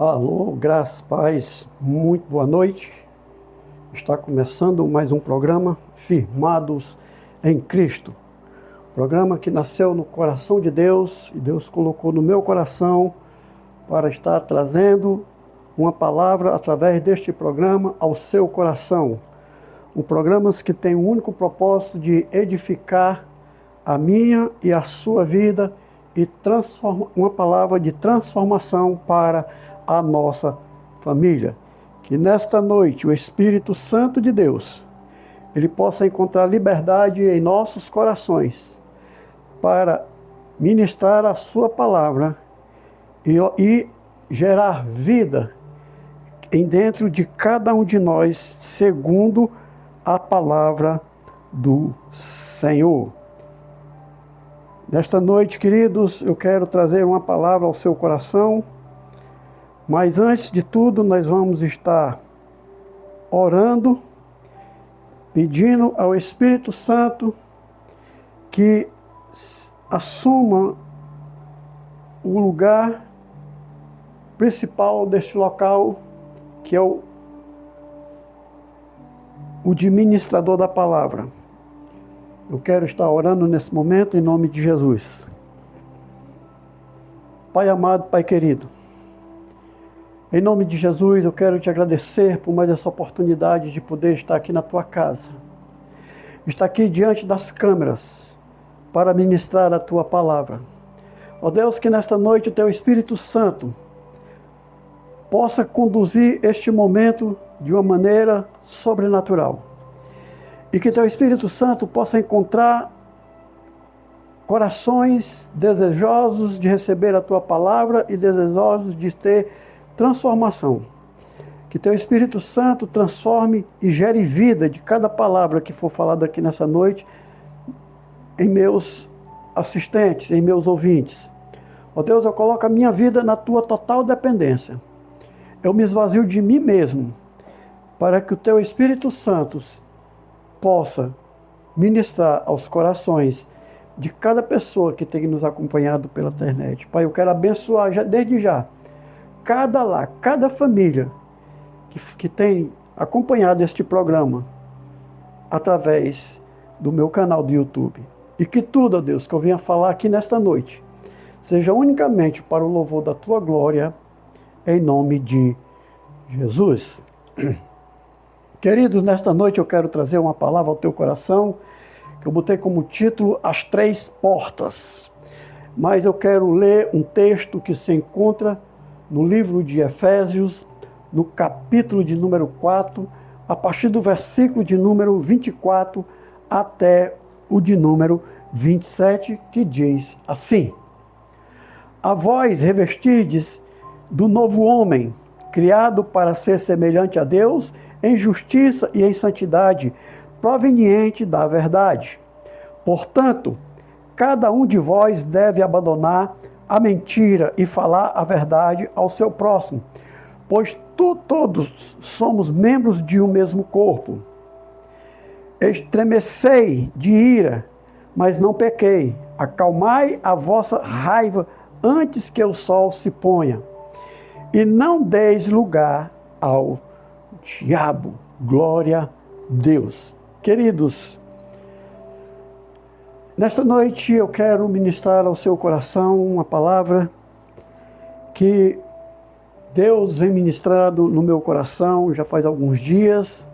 Alô, graças, paz, muito boa noite. Está começando mais um programa Firmados em Cristo. Programa que nasceu no coração de Deus e Deus colocou no meu coração para estar trazendo uma palavra através deste programa ao seu coração. Um programa que tem o único propósito de edificar a minha e a sua vida e uma palavra de transformação para a nossa família. Que nesta noite o Espírito Santo de Deus, ele possa encontrar liberdade em nossos corações para ministrar a sua palavra e gerar vida em dentro de cada um de nós, segundo a palavra do Senhor. Nesta noite, queridos, eu quero trazer uma palavra ao seu coração, mas antes de tudo, nós vamos estar orando, pedindo ao Espírito Santo que assuma o lugar principal deste local, que é o de ministrador da palavra. Eu quero estar orando nesse momento em nome de Jesus. Pai amado, Pai querido, em nome de Jesus eu quero te agradecer por mais essa oportunidade de poder estar aqui na tua casa. Estar aqui diante das câmeras para ministrar a tua palavra. Ó Deus, que nesta noite o teu Espírito Santo possa conduzir este momento de uma maneira sobrenatural. E que teu Espírito Santo possa encontrar corações desejosos de receber a tua palavra e desejosos de ter transformação. Que teu Espírito Santo transforme e gere vida de cada palavra que for falada aqui nessa noite em meus assistentes, em meus ouvintes. Ó Deus, eu coloco a minha vida na tua total dependência. Eu me esvazio de mim mesmo para que o teu Espírito Santo possa ministrar aos corações de cada pessoa que tem nos acompanhado pela internet. Pai, eu quero abençoar desde já cada família que tem acompanhado este programa através do meu canal do YouTube. E que tudo, ó Deus, que eu venha falar aqui nesta noite, seja unicamente para o louvor da tua glória, em nome de Jesus. Queridos, nesta noite eu quero trazer uma palavra ao teu coração, que eu botei como título As Três Portas. Mas eu quero ler um texto que se encontra no livro de Efésios, no capítulo de número 4, a partir do versículo de número 24 até o de número 27, que diz assim: A vós revestirdes do novo homem, criado para ser semelhante a Deus, em justiça e em santidade, proveniente da verdade. Portanto, cada um de vós deve abandonar a mentira e falar a verdade ao seu próximo, pois todos somos membros de um mesmo corpo. Estremecei de ira, mas não pequei. Acalmai a vossa raiva antes que o sol se ponha, e não deis lugar ao diabo. Glória a Deus. Queridos, nesta noite eu quero ministrar ao seu coração uma palavra que Deus vem ministrando no meu coração já faz alguns dias,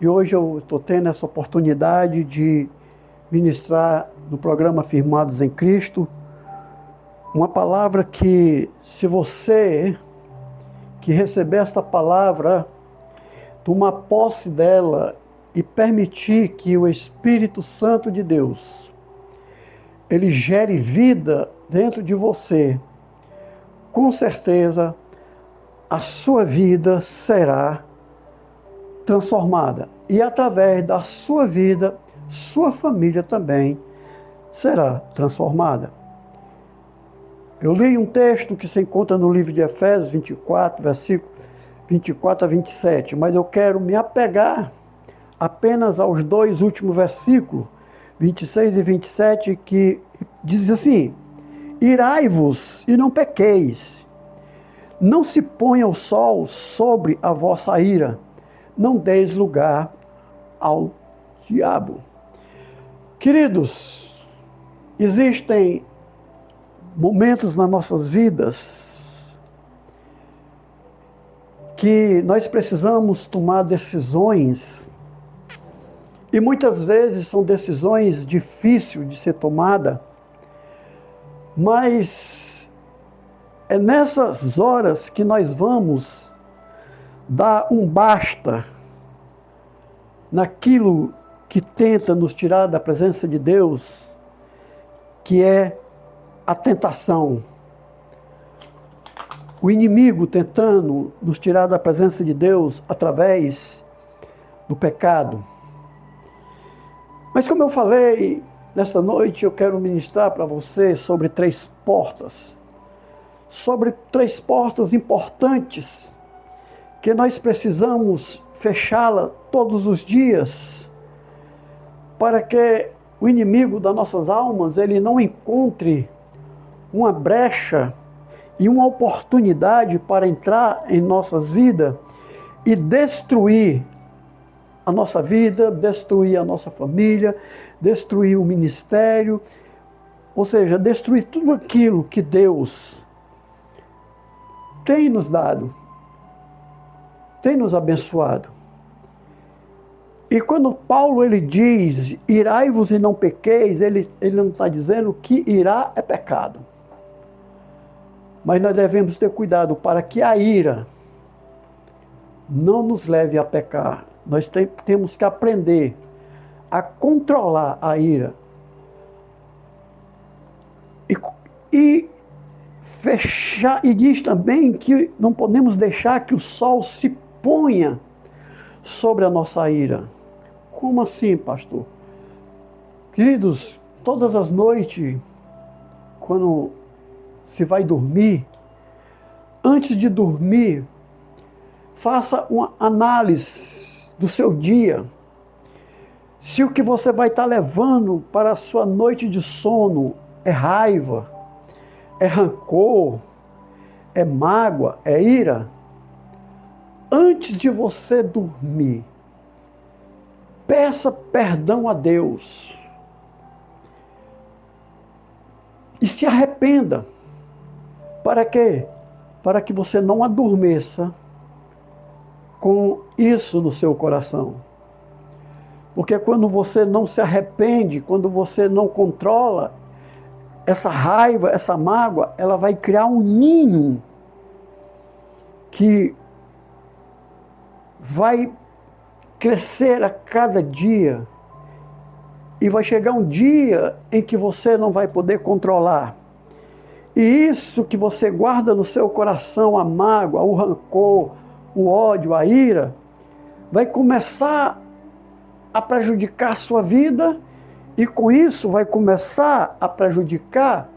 e hoje eu estou tendo essa oportunidade de ministrar no programa Firmados em Cristo, uma palavra que, se você que receber esta palavra, tomar posse dela e permitir que o Espírito Santo de Deus, ele gere vida dentro de você, com certeza a sua vida será transformada. E através da sua vida, sua família também será transformada. Eu li um texto que se encontra no livro de Efésios 24, versículo 24 a 27, mas eu quero me apegar apenas aos dois últimos versículos, 26 e 27, que diz assim: Irai-vos e não pequeis, Não se ponha o sol sobre a vossa ira, não deis lugar ao diabo. Queridos, existem momentos nas nossas vidas que nós precisamos tomar decisões, e muitas vezes são decisões difíceis de ser tomada, mas é nessas horas que nós vamos dar um basta naquilo que tenta nos tirar da presença de Deus, que é a tentação. O inimigo tentando nos tirar da presença de Deus através do pecado. Mas como eu falei, nesta noite eu quero ministrar para você sobre 3 portas. Sobre 3 portas importantes que nós precisamos fechá-la todos os dias para que o inimigo das nossas almas ele não encontre uma brecha e uma oportunidade para entrar em nossas vidas e destruir a nossa vida, destruir a nossa família, destruir o ministério, ou seja, destruir tudo aquilo que Deus tem nos dado, tem nos abençoado. E quando Paulo ele diz, irai-vos e não pequeis, ele não está dizendo que irá é pecado. Mas nós devemos ter cuidado para que a ira não nos leve a pecar. Nós temos que aprender a controlar a ira. E fechar, e diz também que não podemos deixar que o sol se ponha sobre a nossa ira. Como assim, pastor? Queridos, todas as noites, quando se vai dormir, antes de dormir, faça uma análise do seu dia. Se o que você vai estar levando para a sua noite de sono é raiva, é rancor, é mágoa, é ira, antes de você dormir, peça perdão a Deus e se arrependa. Para quê? Para que você não adormeça com isso no seu coração. Porque quando você não se arrepende, quando você não controla essa raiva, essa mágoa, ela vai criar um ninho que vai crescer a cada dia e vai chegar um dia em que você não vai poder controlar. E isso que você guarda no seu coração, a mágoa, o rancor, o ódio, a ira, vai começar a prejudicar a sua vida e com isso vai começar a prejudicar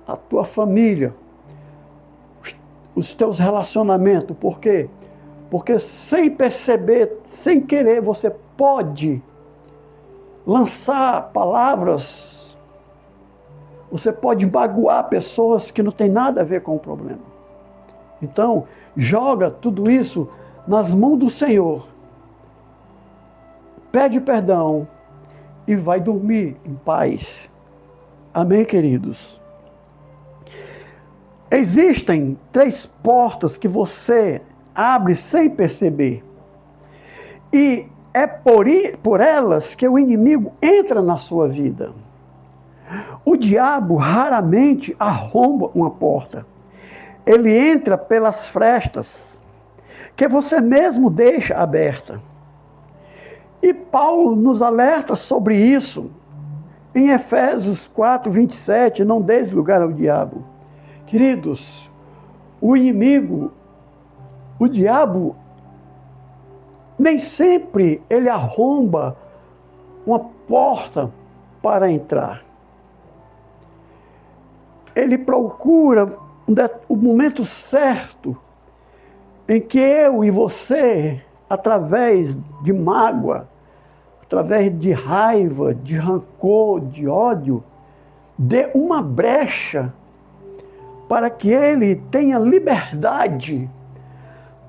a tua família, os teus relacionamentos. Por quê? Porque sem perceber, sem querer, você pode lançar palavras, você pode magoar pessoas que não tem nada a ver com o problema. Então, joga tudo isso nas mãos do Senhor. Pede perdão e vai dormir em paz. Amém, queridos? Existem 3 portas que você abre sem perceber. E é por elas que o inimigo entra na sua vida. O diabo raramente arromba uma porta. Ele entra pelas frestas que você mesmo deixa aberta. E Paulo nos alerta sobre isso em Efésios 4:27, não deis lugar ao diabo. Queridos, o inimigo, o diabo, nem sempre ele arromba uma porta para entrar. Ele procura o momento certo em que eu e você, através de mágoa, através de raiva, de rancor, de ódio, dê uma brecha para que Ele tenha liberdade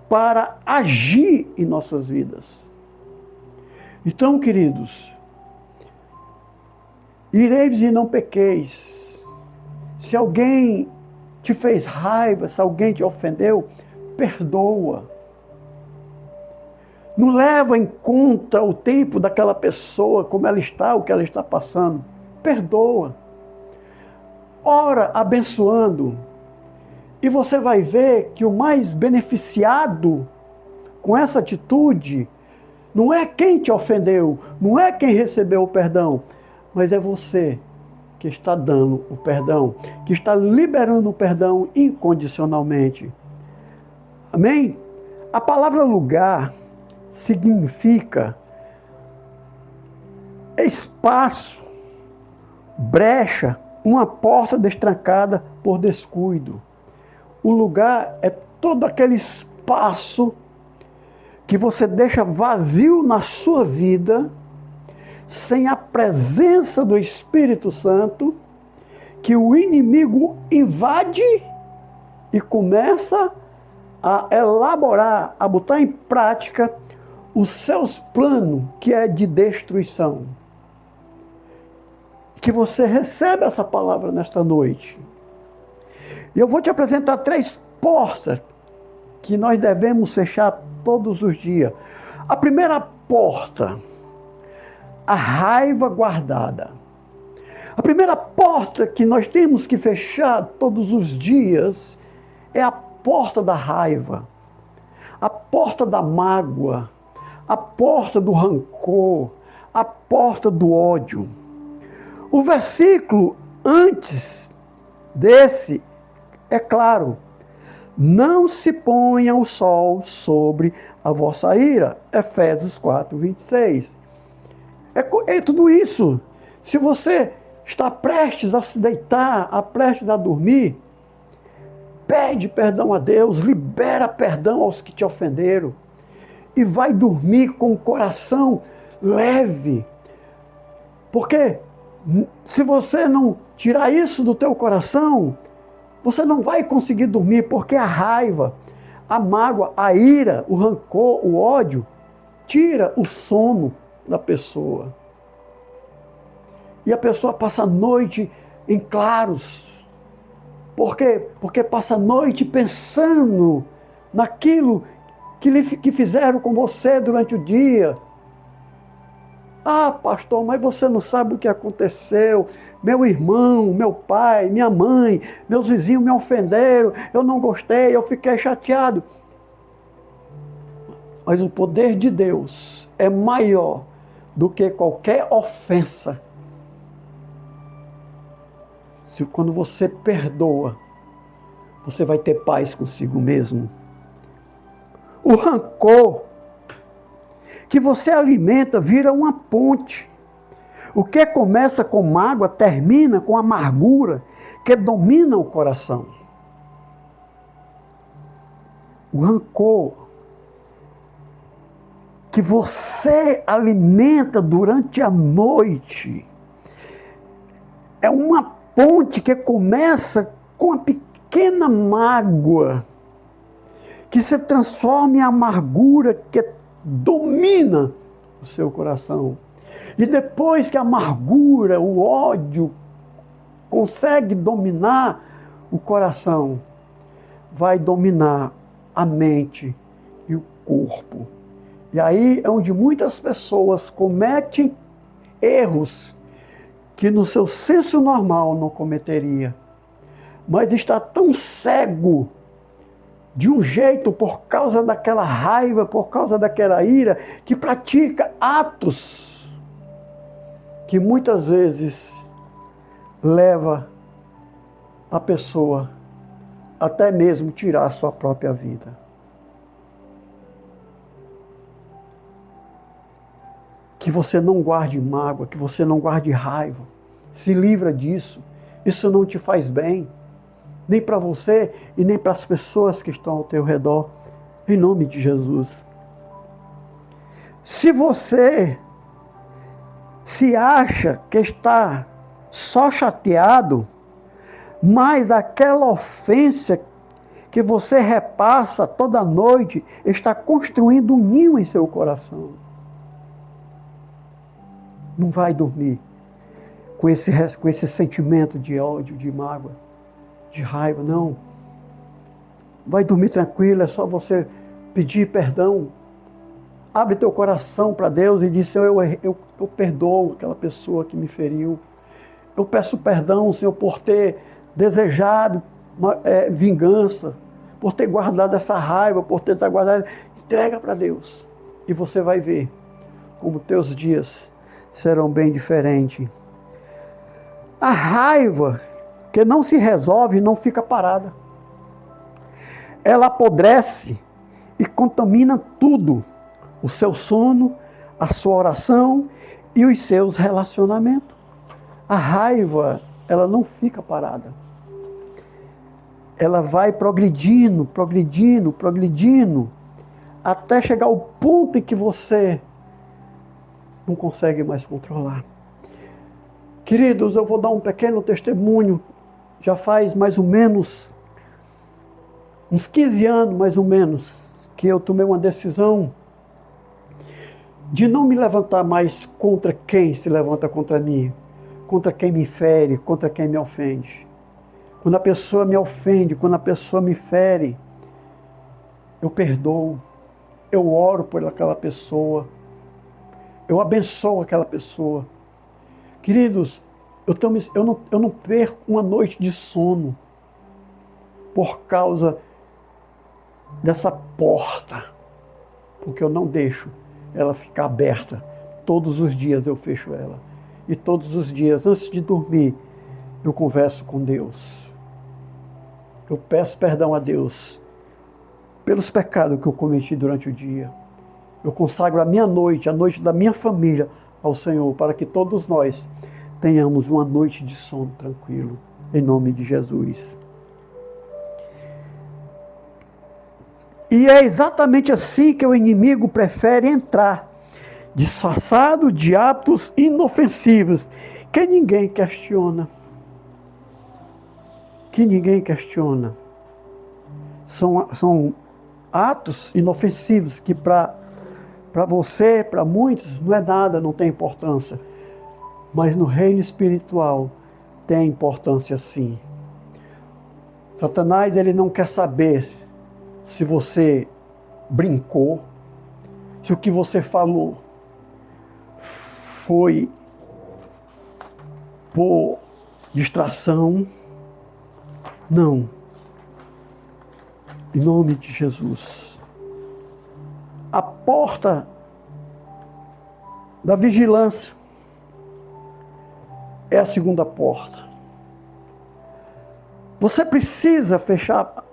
para agir em nossas vidas. Então, queridos, ireis e não pequeis. Se alguém te fez raiva, se alguém te ofendeu, perdoa. Não leva em conta o tempo daquela pessoa, como ela está, o que ela está passando. Perdoa. Ora abençoando. E você vai ver que o mais beneficiado com essa atitude não é quem te ofendeu, não é quem recebeu o perdão, mas é você que está dando o perdão, que está liberando o perdão incondicionalmente. Amém? A palavra lugar significa espaço, brecha, uma porta destrancada por descuido. O lugar é todo aquele espaço que você deixa vazio na sua vida, sem a presença do Espírito Santo, que o inimigo invade e começa a elaborar, a botar em prática os seus planos, que é de destruição. Que você receba essa palavra nesta noite. E eu vou te apresentar 3 portas que nós devemos fechar todos os dias. A primeira porta, a raiva guardada. A primeira porta que nós temos que fechar todos os dias é a porta da raiva, a porta da mágoa, a porta do rancor, a porta do ódio. O versículo antes desse é claro: não se ponha o sol sobre a vossa ira. Efésios 4, 26. É tudo isso. Se você está prestes a se deitar, prestes a dormir, pede perdão a Deus, libera perdão aos que te ofenderam e vai dormir com o coração leve. Porque se você não tirar isso do teu coração, você não vai conseguir dormir, porque a raiva, a mágoa, a ira, o rancor, o ódio, tira o sono da pessoa. E a pessoa passa a noite em claros. Por quê? Porque passa a noite pensando naquilo que fizeram com você durante o dia. Ah, pastor, mas você não sabe o que aconteceu. Meu irmão, meu pai, minha mãe, meus vizinhos me ofenderam, eu não gostei, eu fiquei chateado. Mas o poder de Deus é maior do que qualquer ofensa. Quando você perdoa, você vai ter paz consigo mesmo. O rancor que você alimenta vira uma ponte. O que começa com mágoa termina com amargura que domina o coração. O rancor que você alimenta durante a noite é uma ponte que começa com a pequena mágoa que se transforma em amargura que domina o seu coração. E depois que a amargura, o ódio consegue dominar o coração, vai dominar a mente e o corpo. E aí é onde muitas pessoas cometem erros que no seu senso normal não cometeria. Mas está tão cego de um jeito por causa daquela raiva, por causa daquela ira, que pratica atos que muitas vezes leva a pessoa até mesmo tirar a sua própria vida. Que você não guarde mágoa, que você não guarde raiva. Se livra disso. Isso não te faz bem, nem para você e nem para as pessoas que estão ao teu redor, em nome de Jesus. Se você se acha que está só chateado, mas aquela ofensa que você repassa toda noite está construindo um ninho em seu coração. Não vai dormir com esse sentimento de ódio, de mágoa, de raiva, não. Vai dormir tranquilo, é só você pedir perdão. Abre teu coração para Deus e diz: Senhor, eu perdoo aquela pessoa que me feriu. Eu peço perdão, Senhor, por ter desejado vingança, por ter guardado essa raiva, por ter guardado. Entrega para Deus e você vai ver como teus dias serão bem diferentes. A raiva que não se resolve não fica parada. Ela apodrece e contamina tudo. O seu sono, a sua oração e os seus relacionamentos. A raiva, ela não fica parada. Ela vai progredindo, até chegar ao ponto em que você não consegue mais controlar. Queridos, eu vou dar um pequeno testemunho. Já faz mais ou menos uns 15 anos, mais ou menos, que eu tomei uma decisão de não me levantar mais contra quem se levanta contra mim, contra quem me fere, contra quem me ofende. Quando a pessoa me ofende, quando a pessoa me fere, eu perdoo, eu oro por aquela pessoa, eu abençoo aquela pessoa. Queridos, eu não perco uma noite de sono por causa dessa porta, porque eu não deixo ela ficar aberta. Todos os dias eu fecho ela. E todos os dias, antes de dormir, eu converso com Deus. Eu peço perdão a Deus pelos pecados que eu cometi durante o dia. Eu consagro a minha noite, a noite da minha família, ao Senhor, para que todos nós tenhamos uma noite de sono tranquilo, em nome de Jesus. E é exatamente assim que o inimigo prefere entrar, disfarçado de hábitos inofensivos, que ninguém questiona. São atos inofensivos que para você, para muitos, não é nada, não tem importância. Mas no reino espiritual tem importância sim. Satanás, ele não quer saber se você brincou, se o que você falou foi por distração. Não. Em nome de Jesus. A porta da vigilância é a segunda porta. Você precisa fechar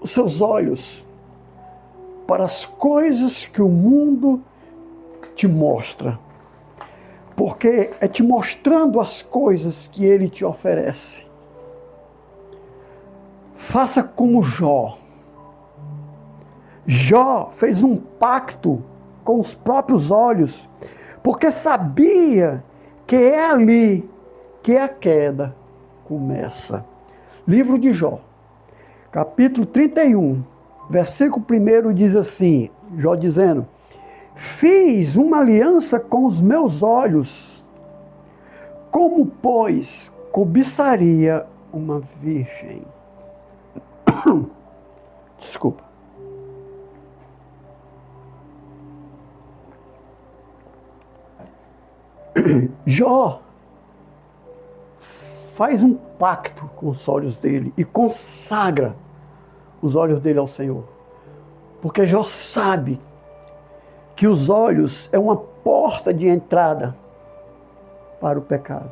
os seus olhos para as coisas que o mundo te mostra. Porque é te mostrando as coisas que ele te oferece. Faça como Jó. Jó fez um pacto com os próprios olhos, porque sabia que é ali que a queda começa. Livro de Jó, capítulo 31, versículo 1 diz assim, Jó dizendo: fiz uma aliança com os meus olhos, como, pois, cobiçaria uma virgem. Desculpa. Jó faz um pacto com os olhos dele e consagra os olhos dele ao Senhor. Porque Jó sabe que os olhos é uma porta de entrada para o pecado.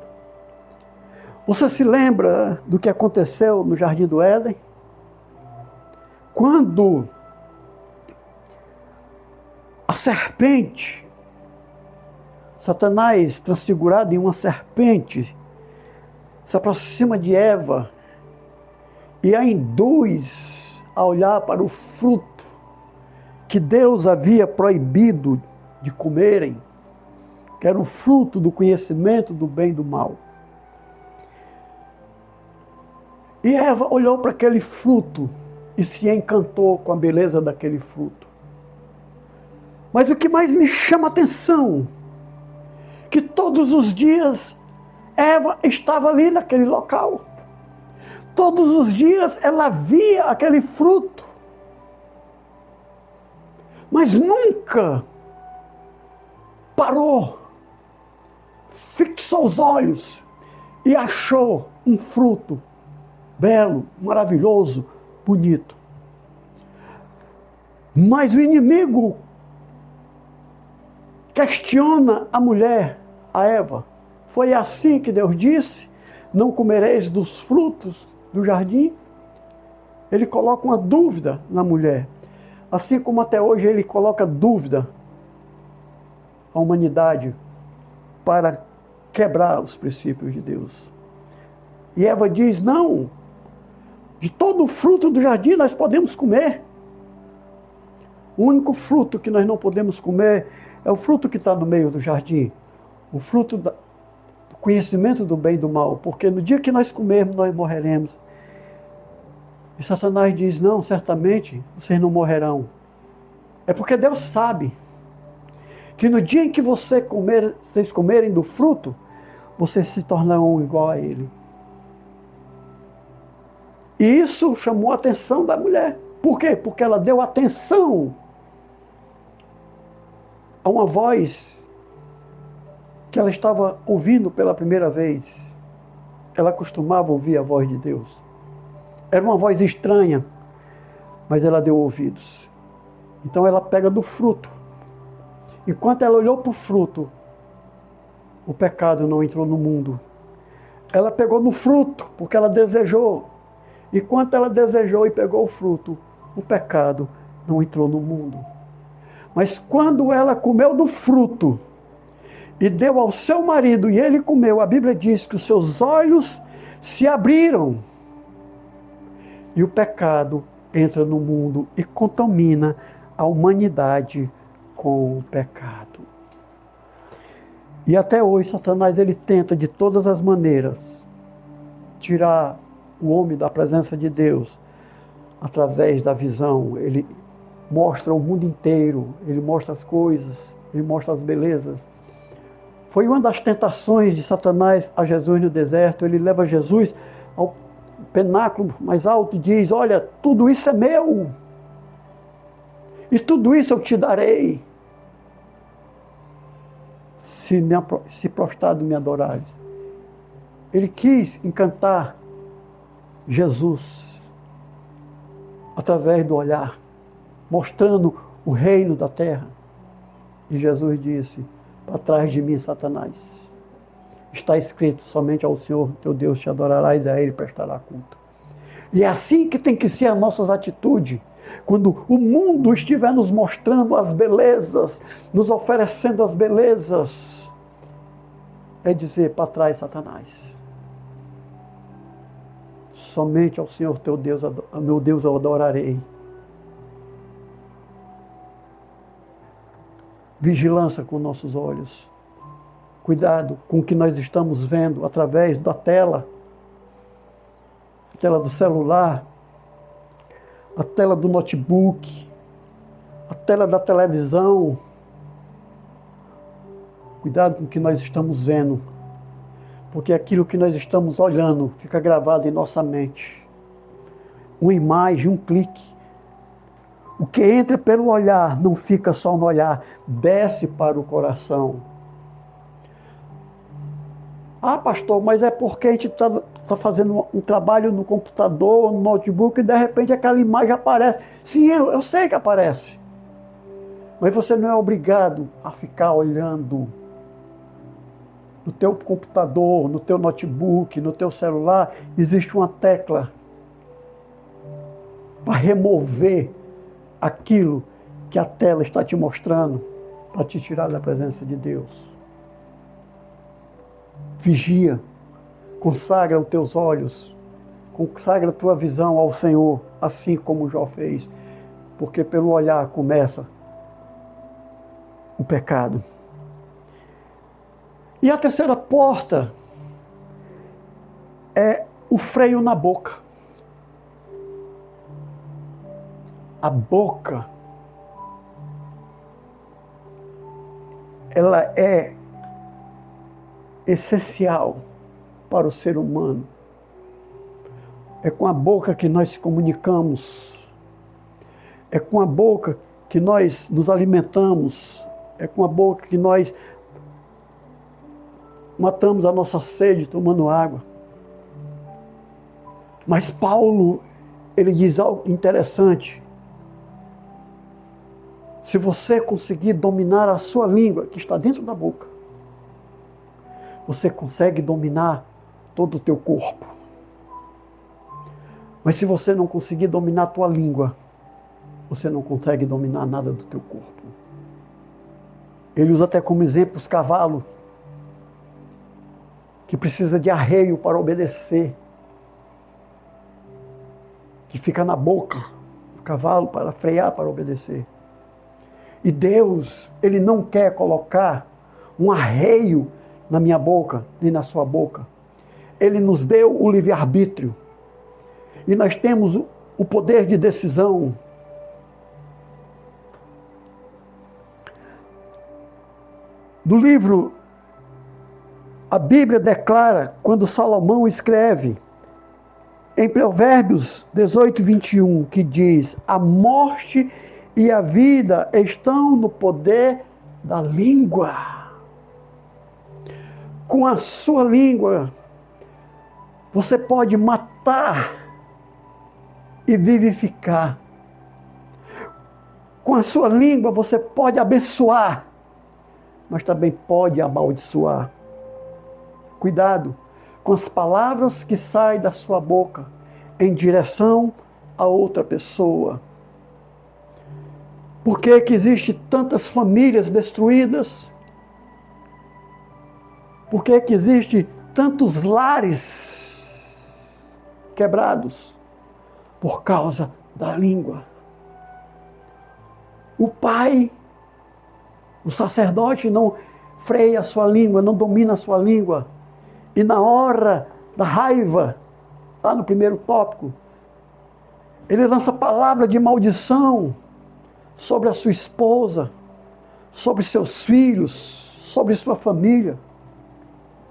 Você se lembra do que aconteceu no Jardim do Éden? Quando a serpente, Satanás transfigurado em uma serpente, se aproxima de Eva e a induz a olhar para o fruto que Deus havia proibido de comerem, que era o fruto do conhecimento do bem e do mal. E Eva olhou para aquele fruto e se encantou com a beleza daquele fruto. Mas o que mais me chama a atenção, que todos os dias Eva estava ali naquele local. Todos os dias ela via aquele fruto. Mas nunca parou, fixou os olhos e achou um fruto belo, maravilhoso, bonito. Mas o inimigo questiona a mulher, a Eva. Foi assim que Deus disse: não comereis dos frutos do jardim? Ele coloca uma dúvida na mulher. Assim como até hoje ele coloca dúvida à humanidade para quebrar os princípios de Deus. E Eva diz: não, de todo o fruto do jardim nós podemos comer. O único fruto que nós não podemos comer é o fruto que está no meio do jardim. O fruto do conhecimento do bem e do mal. Porque no dia que nós comermos, nós morreremos. E Satanás diz: não, certamente vocês não morrerão. É porque Deus sabe que no dia em que vocês comerem do fruto, vocês se tornarão igual a ele. E isso chamou a atenção da mulher. Por quê? Porque ela deu atenção a uma voz que ela estava ouvindo pela primeira vez. Ela costumava ouvir a voz de Deus. Era uma voz estranha, mas ela deu ouvidos. Então ela pega do fruto. Enquanto ela olhou para o fruto, o pecado não entrou no mundo. Ela pegou no fruto, porque ela desejou. Enquanto ela desejou e pegou o fruto, o pecado não entrou no mundo. Mas quando ela comeu do fruto e deu ao seu marido e ele comeu, a Bíblia diz que os seus olhos se abriram. E o pecado entra no mundo e contamina a humanidade com o pecado. E até hoje Satanás ele tenta de todas as maneiras tirar o homem da presença de Deus através da visão. Ele mostra o mundo inteiro, ele mostra as coisas, ele mostra as belezas. Foi uma das tentações de Satanás a Jesus no deserto. Ele leva Jesus ao pináculo mais alto e diz: olha, tudo isso é meu, e tudo isso eu te darei, se prostrado me adorares. Ele quis encantar Jesus através do olhar, mostrando o reino da terra. E Jesus disse: para trás de mim, Satanás, está escrito: somente ao Senhor teu Deus te adorarás e a Ele prestará culto. E é assim que tem que ser as nossas atitudes. Quando o mundo estiver nos mostrando as belezas, nos oferecendo as belezas, é dizer: para trás, Satanás. Somente ao Senhor teu Deus, meu Deus, eu adorarei. Vigilância com nossos olhos. Cuidado com o que nós estamos vendo através da tela. A tela do celular, a tela do notebook, a tela da televisão. Cuidado com o que nós estamos vendo, porque aquilo que nós estamos olhando fica gravado em nossa mente. Uma imagem, um clique. O que entra pelo olhar não fica só no olhar, desce para o coração. Ah, pastor, mas é porque a gente está fazendo um trabalho no computador, no notebook, e de repente aquela imagem aparece. Sim, eu sei que aparece. Mas você não é obrigado a ficar olhando no teu computador, no teu notebook, no teu celular. Existe uma tecla para remover aquilo que a tela está te mostrando, para te tirar da presença de Deus. Vigia, consagra os teus olhos, consagra a tua visão ao Senhor, assim como Jó fez, porque pelo olhar começa o pecado. E a terceira porta é o freio na boca. A boca, ela é essencial para o ser humano. É com a boca que nós comunicamos. É com a boca que nós nos alimentamos. É com a boca que nós matamos a nossa sede tomando água. Mas Paulo, ele diz algo interessante. Se você conseguir dominar a sua língua, que está dentro da boca, você consegue dominar todo o teu corpo. Mas se você não conseguir dominar a tua língua, você não consegue dominar nada do teu corpo. Ele usa até como exemplo os cavalos, que precisa de arreio para obedecer, que fica na boca do cavalo para frear, para obedecer. E Deus, Ele não quer colocar um arreio na minha boca, nem na sua boca. Ele nos deu o livre-arbítrio. E nós temos o poder de decisão. No livro, a Bíblia declara, quando Salomão escreve, em Provérbios 18, 21, que diz: a morte e a vida estão no poder da língua. Com a sua língua, você pode matar e vivificar. Com a sua língua, você pode abençoar, mas também pode amaldiçoar. Cuidado com as palavras que saem da sua boca em direção a outra pessoa. Por que que existem tantas famílias destruídas? Por que que existem tantos lares quebrados? Por causa da língua. O pai, o sacerdote não freia a sua língua, não domina a sua língua. E na hora da raiva, lá no primeiro tópico, ele lança palavra de maldição sobre a sua esposa, sobre seus filhos, sobre sua família.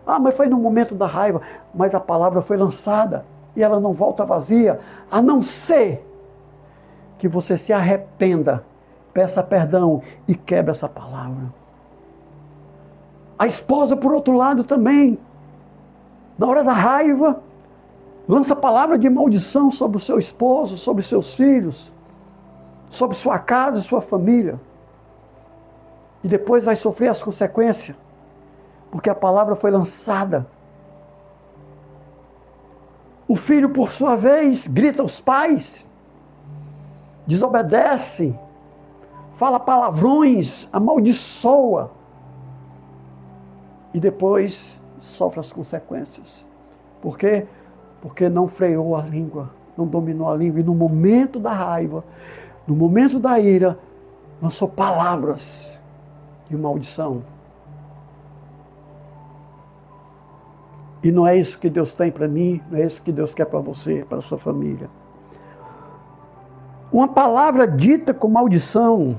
Ah, mas foi no momento da raiva. Mas a palavra foi lançada e ela não volta vazia, a não ser que você se arrependa, peça perdão e quebre essa palavra. A esposa, por outro lado, também, na hora da raiva, lança palavra de maldição sobre o seu esposo, sobre seus filhos, sobre sua casa e sua família. E depois vai sofrer as consequências, porque a palavra foi lançada. O filho, por sua vez, grita aos pais, desobedece, fala palavrões, amaldiçoa. E depois sofre as consequências. Por quê? Porque não freou a língua, não dominou a língua. E no momento da raiva, no momento da ira, lançou palavras de maldição. E não é isso que Deus tem para mim, não é isso que Deus quer para você, para a sua família. Uma palavra dita com maldição,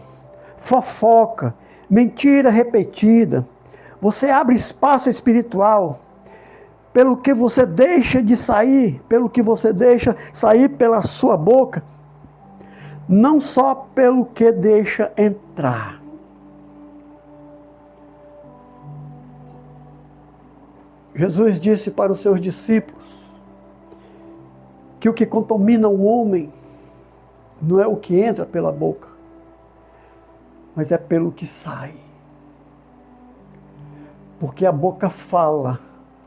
fofoca, mentira repetida, você abre espaço espiritual pelo que você deixa de sair, pelo que você deixa sair pela sua boca, não só pelo que deixa entrar. Jesus disse para os seus discípulos que o que contamina o homem não é o que entra pela boca, mas é pelo que sai. Porque a boca fala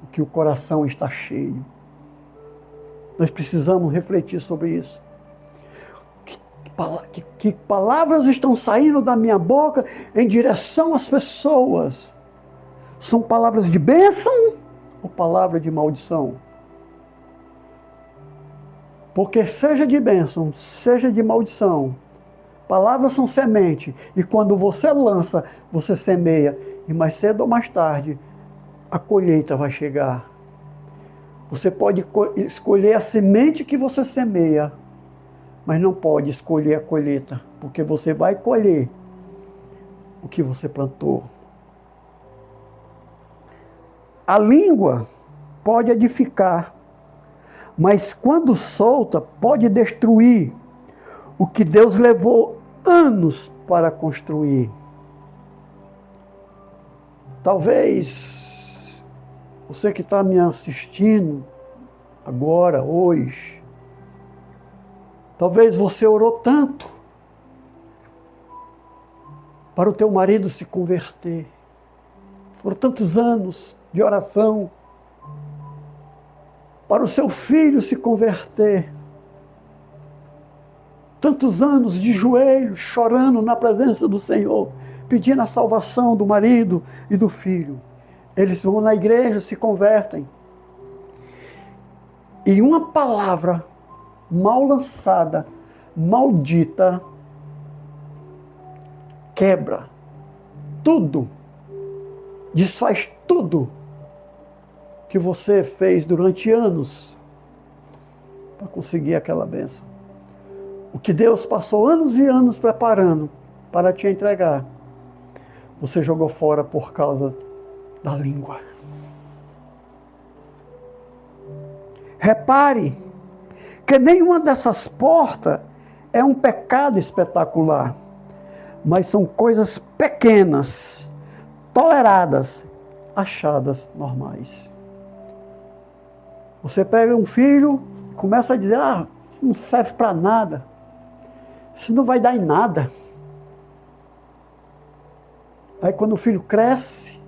o que o coração está cheio. Nós precisamos refletir sobre isso. Que palavras estão saindo da minha boca em direção às pessoas? São palavras de bênção ou palavra de maldição? Porque seja de bênção, seja de maldição, palavras são semente, e quando você lança, você semeia, e mais cedo ou mais tarde, a colheita vai chegar. Você pode escolher a semente que você semeia, mas não pode escolher a colheita, porque você vai colher o que você plantou. A língua pode edificar, mas quando solta, pode destruir o que Deus levou anos para construir. Talvez você que está me assistindo agora, hoje, talvez você orou tanto para o teu marido se converter. Foram tantos anos de oração para o seu filho se converter. Tantos anos de joelhos, chorando na presença do Senhor, pedindo a salvação do marido e do filho. Eles vão na igreja, se convertem. E uma palavra mal lançada, maldita, quebra tudo, desfaz tudo que você fez durante anos para conseguir aquela bênção. O que Deus passou anos e anos preparando para te entregar, você jogou fora por causa da língua. Repare que nenhuma dessas portas é um pecado espetacular, mas são coisas pequenas, toleradas, achadas normais. Você pega um filho, começa a dizer, isso não serve para nada, isso não vai dar em nada. Aí quando o filho cresce,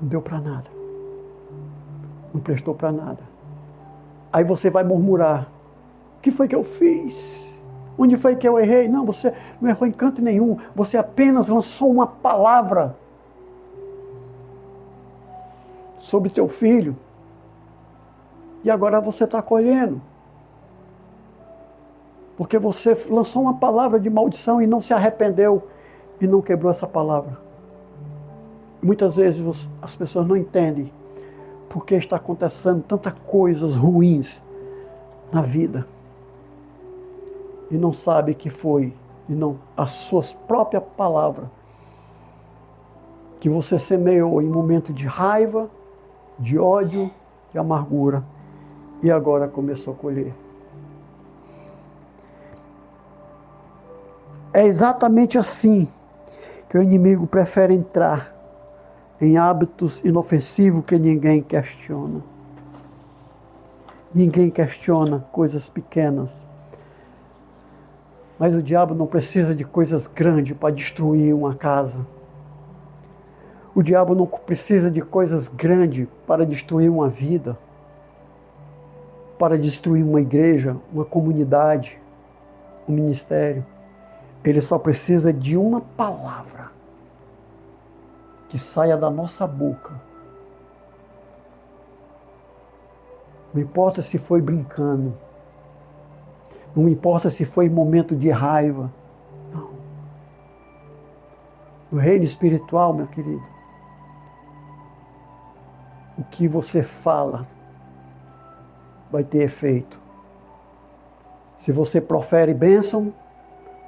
não deu para nada, não prestou para nada. Aí você vai murmurar, o que foi que eu fiz? Onde foi que eu errei? Não, você não errou em canto nenhum, você apenas lançou uma palavra sobre seu filho, e agora você está colhendo, porque você lançou uma palavra de maldição e não se arrependeu, e não quebrou essa palavra. Muitas vezes as pessoas não entendem porque está acontecendo tantas coisas ruins na vida, e não sabe que foi, e não as suas próprias palavras, que você semeou em momento de raiva, de ódio, de amargura, e agora começou a colher. É exatamente assim que o inimigo prefere entrar em hábitos inofensivos que ninguém questiona. Ninguém questiona coisas pequenas. Mas o diabo não precisa de coisas grandes para destruir uma casa. O diabo não precisa de coisas grandes para destruir uma vida, para destruir uma igreja, uma comunidade, um ministério. Ele só precisa de uma palavra que saia da nossa boca. Não importa se foi brincando, não importa se foi momento de raiva. Não. No reino espiritual, meu querido, o que você fala vai ter efeito. Se você profere bênção,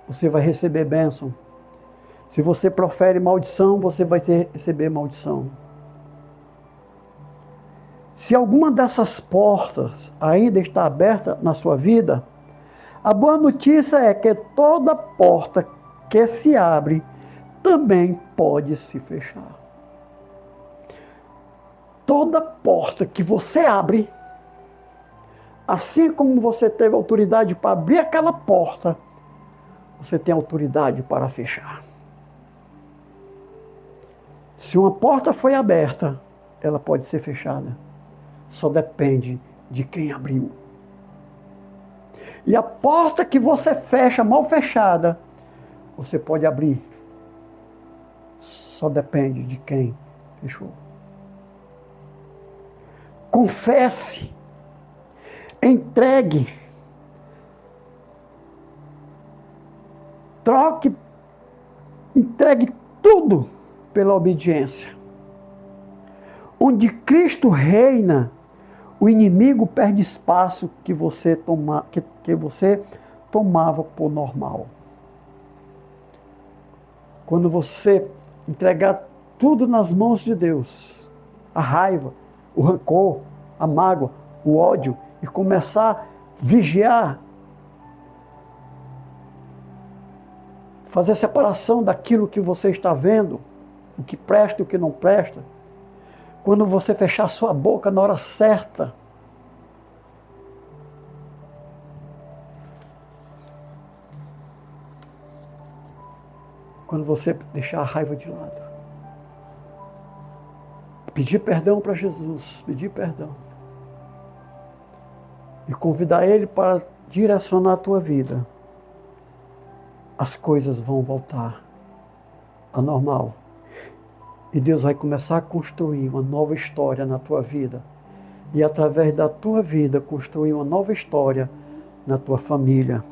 você vai receber bênção. Se você profere maldição, você vai receber maldição. Se alguma dessas portas ainda está aberta na sua vida, a boa notícia é que toda porta que se abre também pode se fechar. Toda porta que você abre, assim como você teve autoridade para abrir aquela porta, você tem autoridade para fechar. Se uma porta foi aberta, ela pode ser fechada. Só depende de quem abriu. E a porta que você fecha, mal fechada, você pode abrir. Só depende de quem fechou. Confesse. Entregue. Entregue tudo pela obediência. Onde Cristo reina, o inimigo perde espaço que você tomava por normal. Quando você entregar tudo nas mãos de Deus, a raiva, o rancor, a mágoa, o ódio, e começar a vigiar, fazer separação daquilo que você está vendo, o que presta e o que não presta. Quando você fechar sua boca na hora certa, quando você deixar a raiva de lado, pedir perdão para Jesus, pedir perdão, e convidar Ele para direcionar a tua vida, as coisas vão voltar ao normal. E Deus vai começar a construir uma nova história na tua vida. E através da tua vida, construir uma nova história na tua família.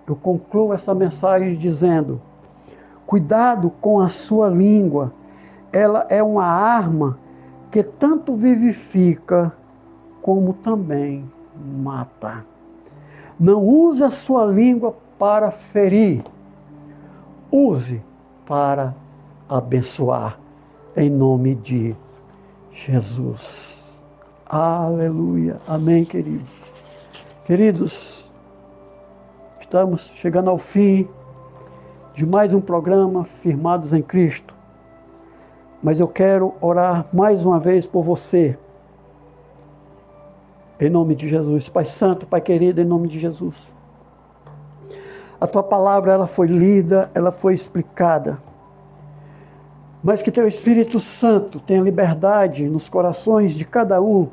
Eu concluo essa mensagem dizendo: cuidado com a sua língua. Ela é uma arma que tanto vivifica como também mata. Não use a sua língua para ferir. Use para abençoar. Em nome de Jesus. Aleluia. Amém, queridos. Queridos, estamos chegando ao fim de mais um programa Firmados em Cristo. Mas eu quero orar mais uma vez por você. Em nome de Jesus. Pai Santo, Pai querido, em nome de Jesus. A tua palavra, ela foi lida, ela foi explicada. Mas que teu Espírito Santo tenha liberdade nos corações de cada um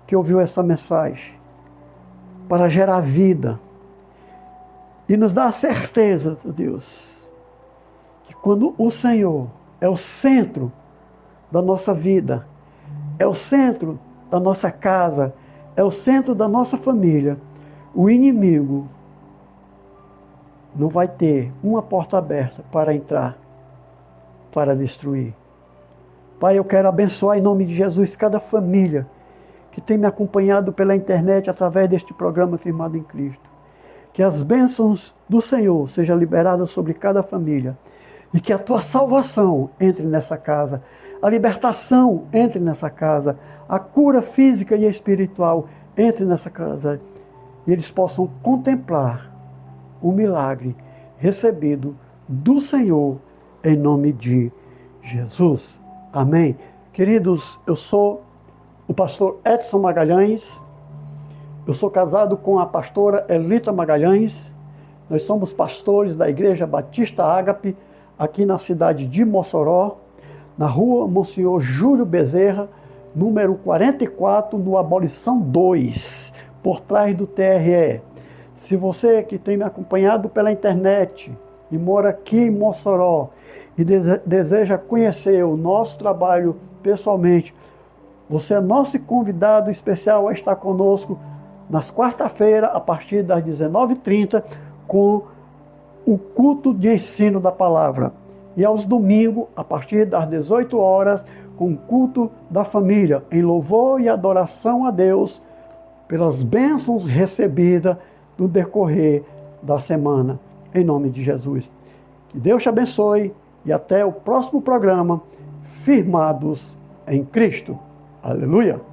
que ouviu essa mensagem, para gerar vida. E nos dá a certeza, Deus, que quando o Senhor é o centro da nossa vida, é o centro da nossa casa, é o centro da nossa família, o inimigo não vai ter uma porta aberta para entrar, para destruir. Pai, eu quero abençoar em nome de Jesus cada família que tem me acompanhado pela internet através deste programa Firmado em Cristo. Que as bênçãos do Senhor sejam liberadas sobre cada família e que a tua salvação entre nessa casa, a libertação entre nessa casa, a cura física e espiritual entre nessa casa e eles possam contemplar o milagre recebido do Senhor em nome de Jesus. Amém. Queridos, eu sou o pastor Edson Magalhães. Eu sou casado com a pastora Elita Magalhães. Nós somos pastores da Igreja Batista Ágape, aqui na cidade de Mossoró, na rua Monsenhor Júlio Bezerra, número 44, no Abolição 2, por trás do TRE. Se você que tem me acompanhado pela internet e mora aqui em Mossoró e deseja conhecer o nosso trabalho pessoalmente, você é nosso convidado especial a estar conosco nas quarta-feiras, a partir das 19h30, com o culto de ensino da palavra. E aos domingos, a partir das 18 horas, com o culto da família, em louvor e adoração a Deus, pelas bênçãos recebidas no decorrer da semana. Em nome de Jesus. Que Deus te abençoe e até o próximo programa, Firmados em Cristo. Aleluia!